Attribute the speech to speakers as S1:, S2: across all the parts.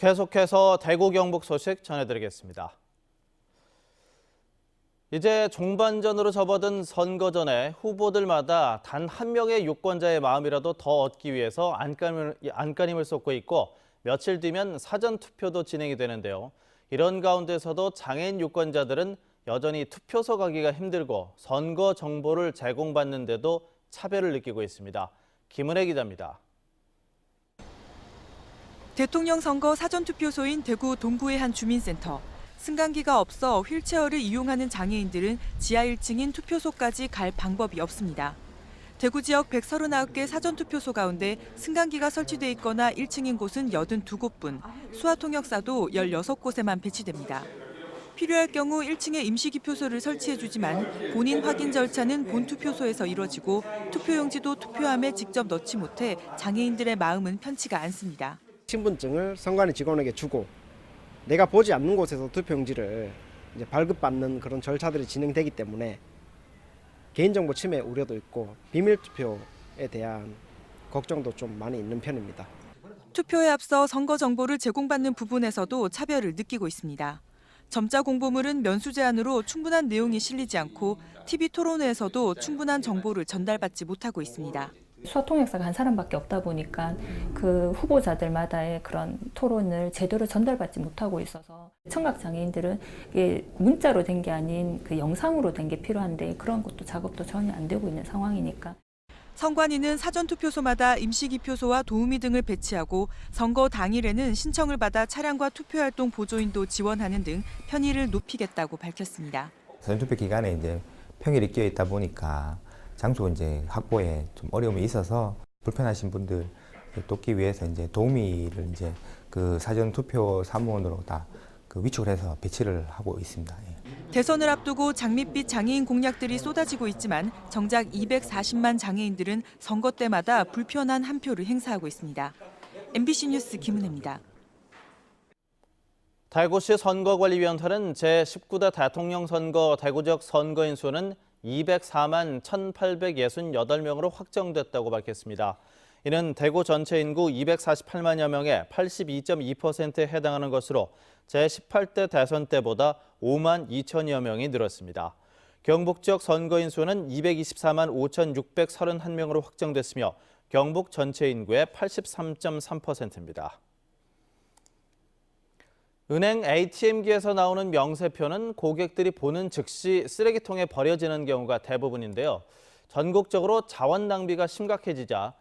S1: 계속해서 대구 경북 소식 전해드리겠습니다. 이제 종반전으로 접어든 선거 전에 후보들마다 단 한 명의 유권자의 마음이라도 더 얻기 위해서 안간힘을 쏟고 있고 며칠 뒤면 사전투표도 진행이 되는데요. 이런 가운데서도 장애인 유권자들은 여전히 투표소 가기가 힘들고 선거 정보를 제공받는데도 차별을 느끼고 있습니다. 김은혜 기자입니다.
S2: 대통령 선거 사전투표소인 대구 동구의 한 주민센터. 승강기가 없어 휠체어를 이용하는 장애인들은 지하 1층인 투표소까지 갈 방법이 없습니다. 대구 지역 139개 사전투표소 가운데 승강기가 설치돼 있거나 1층인 곳은 82곳뿐, 수화통역사도 16곳에만 배치됩니다. 필요할 경우 1층에 임시기표소를 설치해주지만 본인 확인 절차는 본 투표소에서 이루어지고 투표용지도 투표함에 직접 넣지 못해 장애인들의 마음은 편치가 않습니다.
S3: 신분증을 선관위 직원에게 주고 내가 보지 않는 곳에서 투표용지를 이제 발급받는 그런 절차들이 진행되기 때문에 개인정보 침해 우려도 있고 비밀 투표에 대한 걱정도 좀 많이 있는 편입니다.
S2: 투표에 앞서 선거 정보를 제공받는 부분에서도 차별을 느끼고 있습니다. 점자 공보물은 면수 제한으로 충분한 내용이 실리지 않고 TV 토론회에서도 충분한 정보를 전달받지 못하고 있습니다.
S4: 수화통역사가 한 사람밖에 없다 보니까 그 후보자들마다의 그런 토론을 제대로 전달받지 못하고 있어서 청각 장애인들은 이게 문자로 된 게 아닌 그 영상으로 된 게 필요한데 그런 것도 작업도 전혀 안 되고 있는 상황이니까.
S2: 선관위는 사전투표소마다 임시기표소와 도우미 등을 배치하고 선거 당일에는 신청을 받아 차량과 투표활동 보조인도 지원하는 등 편의를 높이겠다고 밝혔습니다.
S5: 사전투표 기간에 이제 평일이 끼어 있다 보니까 장소 이제 확보에 좀 어려움이 있어서 불편하신 분들 돕기 위해서 이제 도우미를 이제 그 사전투표 사무원으로 다 그 위촉을 해서 배치를 하고 있습니다.
S2: 대선을 앞두고 장밋빛 장애인 공약들이 쏟아지고 있지만 정작 240만 장애인들은 선거 때마다 불편한 한 표를 행사하고 있습니다. MBC 뉴스 김은혜입니다.
S1: 대구시 선거관리위원회는 제19대 대통령 선거 대구 지역 선거인 수는 204만 1,868명으로 확정됐다고 밝혔습니다. 이는 대구 전체 인구 248만여 명의 82.2%에 해당하는 것으로 제18대 대선 때보다 5만 2천여 명이 늘었습니다. 경북 지역 선거인 수는 224만 5,631명으로 확정됐으며 경북 전체 인구의 83.3%입니다. 은행 ATM기에서 나오는 명세표는 고객들이 보는 즉시 쓰레기통에 버려지는 경우가 대부분인데요. 전국적으로 자원 낭비가 심각해지자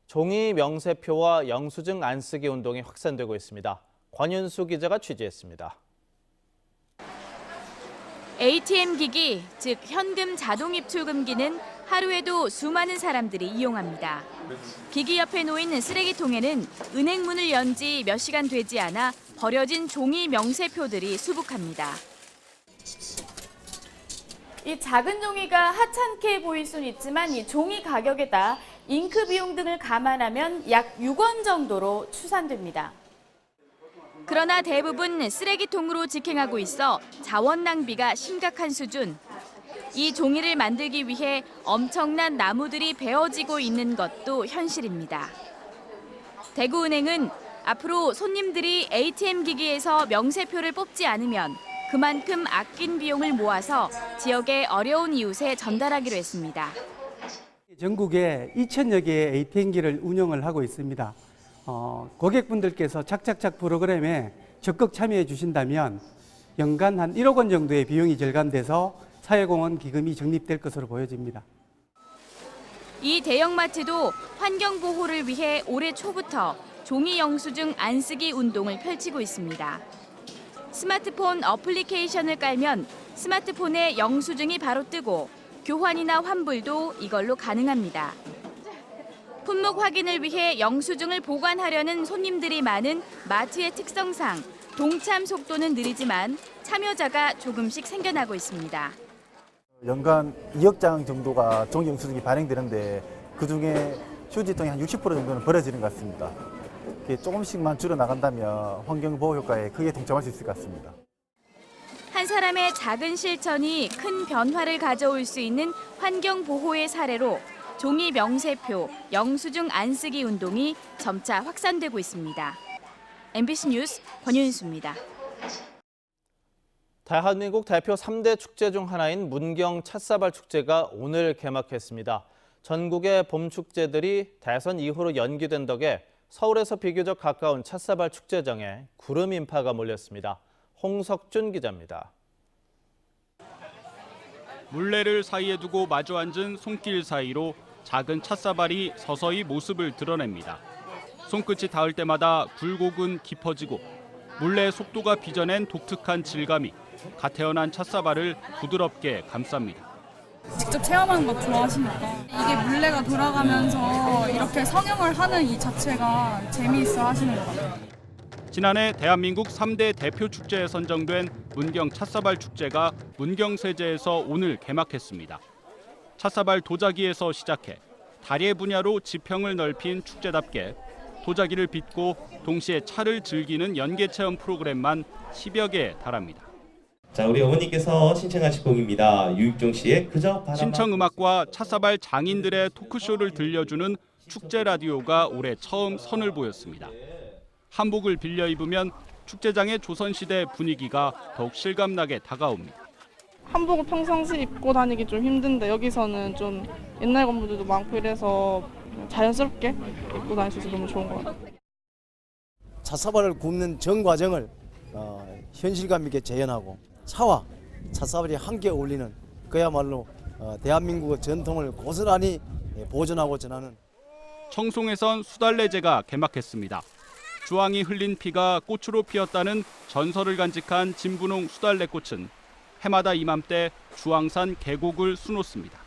S1: 종이 명세표와 영수증 안 쓰기 운동이 확산되고 있습니다. 권윤수 기자가 취재했습니다.
S6: ATM 기기, 즉 현금 자동 입출금기는 하루에도 수많은 사람들이 이용합니다. 기기 옆에 놓인 쓰레기통에는 은행 문을 연 지 몇 시간 되지 않아 버려진 종이 명세표들이 수북합니다. 이 작은 종이가 하찮게 보일 수는 있지만 이 종이 가격에 따라 잉크 비용 등을 감안하면 약 6원 정도로 추산됩니다. 그러나 대부분 쓰레기통으로 직행하고 있어 자원 낭비가 심각한 수준. 이 종이를 만들기 위해 엄청난 나무들이 베어지고 있는 것도 현실입니다. 대구은행은 앞으로 손님들이 ATM 기기에서 명세표를 뽑지 않으면 그만큼 아낀 비용을 모아서 지역의 어려운 이웃에 전달하기로 했습니다.
S7: 전국에 2,000여 개의 ATM기를 운영을 하고 있습니다. 고객분들께서 착착착 프로그램에 적극 참여해 주신다면 연간 한 1억 원 정도의 비용이 절감돼서 사회공헌 기금이 적립될 것으로 보여집니다.
S6: 이 대형마트도 환경보호를 위해 올해 초부터 종이 영수증 안 쓰기 운동을 펼치고 있습니다. 스마트폰 어플리케이션을 깔면 스마트폰에 영수증이 바로 뜨고 교환이나 환불도 이걸로 가능합니다. 품목 확인을 위해 영수증을 보관하려는 손님들이 많은 마트의 특성상 동참 속도는 느리지만 참여자가 조금씩 생겨나고 있습니다.
S8: 연간 2억 장 정도가 종이 영수증이 발행되는데 그중에 휴지통이 한 60% 정도는 버려지는 것 같습니다. 조금씩만 줄여나간다면 환경보호 효과에 크게 동참할 수 있을 것 같습니다.
S6: 한 사람의 작은 실천이 큰 변화를 가져올 수 있는 환경보호의 사례로 종이 명세표, 영수증 안 쓰기 운동이 점차 확산되고 있습니다. MBC 뉴스 권윤수입니다.
S1: 대한민국 대표 3대 축제 중 하나인 문경 찻사발 축제가 오늘 개막했습니다. 전국의 봄 축제들이 대선 이후로 연기된 덕에 서울에서 비교적 가까운 찻사발 축제장에 구름 인파가 몰렸습니다. 홍석준 기자입니다.
S9: 물레를 사이에 두고 마주 앉은 손길 사이로 작은 찻사발이 서서히 모습을 드러냅니다. 손끝이 닿을 때마다 굴곡은 깊어지고 물레의 속도가 빚어낸 독특한 질감이 갓 태어난 찻사발을 부드럽게 감쌉니다.
S10: 직접 체험하는 거 좋아하시니까 이게 물레가 돌아가면서 이렇게 성형을 하는 이 자체가 재미있어 하시는 것 같아요.
S9: 지난해 대한민국 3대 대표 축제에 선정된 문경 찻사발 축제가 문경세제에서 오늘 개막했습니다. 찻사발 도자기에서 시작해 다리의 분야로 지평을 넓힌 축제답게 도자기를 빚고 동시에 차를 즐기는 연계체험 프로그램만 10여 개에 달합니다.
S11: 자, 우리 어머니께서 신청하신 곡입니다. 유익종 씨의 그저 바라만...
S9: 신청음악과 찻사발 장인들의 토크쇼를 들려주는 축제 라디오가 올해 처음 선을 보였습니다. 한복을 빌려 입으면 축제장의 조선시대 분위기가 더욱 실감나게 다가옵니다.
S10: 한복을 평상시 입고 다니기 좀 힘든데 여기서는 좀 옛날 건물들도 많고 이래서 자연스럽게 입고 다닐 수 있어서 너무 좋은 것 같아요.
S12: 찻사발을 굽는 전 과정을 현실감 있게 재현하고 차와 찻사발이 함께 어울리는 그야말로 대한민국의 전통을 고스란히 보존하고 전하는
S9: 청송에선 수달래제가 개막했습니다. 주황이 흘린 피가 꽃으로 피었다는 전설을 간직한 진분홍 수달래꽃은 해마다 이맘때 주황산 계곡을 수놓습니다.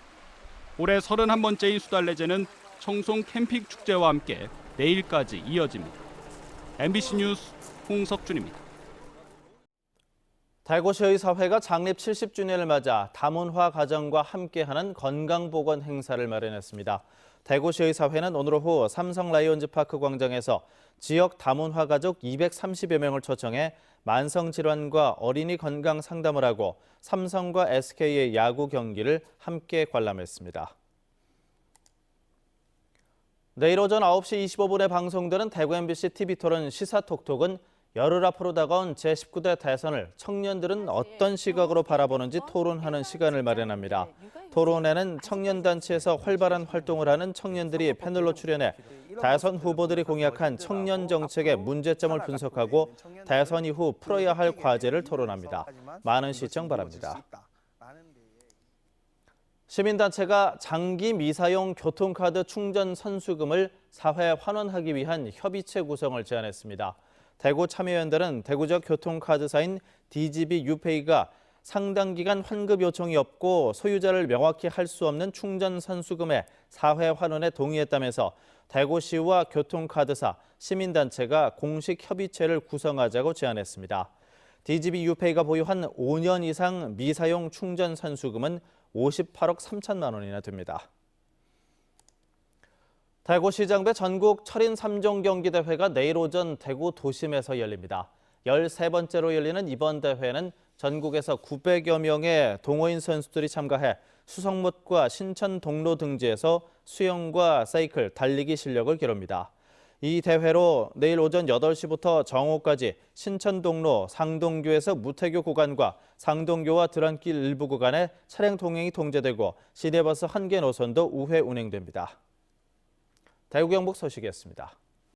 S9: 올해 31번째인 수달래제는 청송 캠핑 축제와 함께 내일까지 이어집니다. MBC 뉴스 홍석준입니다.
S1: 대구시의사회가 창립 70주년을 맞아 다문화 가정과 함께하는 건강보건 행사를 마련했습니다. 대구시의사회는 오늘 오후 삼성 라이온즈 파크 광장에서 지역 다문화 가족 230여 명을 초청해 만성질환과 어린이 건강 상담을 하고 삼성과 SK의 야구 경기를 함께 관람했습니다. 내일 오전 9시 25분에 방송되는 대구 MBC TV토론 시사톡톡은 열흘 앞으로 다가온 제19대 대선을 청년들은 어떤 시각으로 바라보는지 토론하는 시간을 마련합니다. 토론회는 청년단체에서 활발한 활동을 하는 청년들이 패널로 출연해 대선 후보들이 공약한 청년 정책의 문제점을 분석하고 대선 이후 풀어야 할 과제를 토론합니다. 많은 시청 바랍니다. 시민단체가 장기 미사용 교통카드 충전 선수금을 사회에 환원하기 위한 협의체 구성을 제안했습니다. 대구 참여연대는 대구 지역 교통카드사인 DGB 유페이가 상당 기간 환급 요청이 없고 소유자를 명확히 할 수 없는 충전 선수금의 사회 환원에 동의했다면서 대구시와 교통카드사, 시민단체가 공식 협의체를 구성하자고 제안했습니다. DGB 유페이가 보유한 5년 이상 미사용 충전 선수금은 58억 3천만 원이나 됩니다. 대구시장배 전국 철인 3종 경기대회가 내일 오전 대구 도심에서 열립니다. 13번째로 열리는 이번 대회는 전국에서 900여 명의 동호인 선수들이 참가해 수성못과 신천 동로 등지에서 수영과 사이클, 달리기 실력을 기릅니다. 이 대회로 내일 오전 8시부터 정오까지 신천동로 상동교에서 무태교 구간과 상동교와 드런길 일부 구간에 차량 통행이 통제되고 시내버스 1개 노선도 우회 운행됩니다. 대구 경북 소식이었습니다.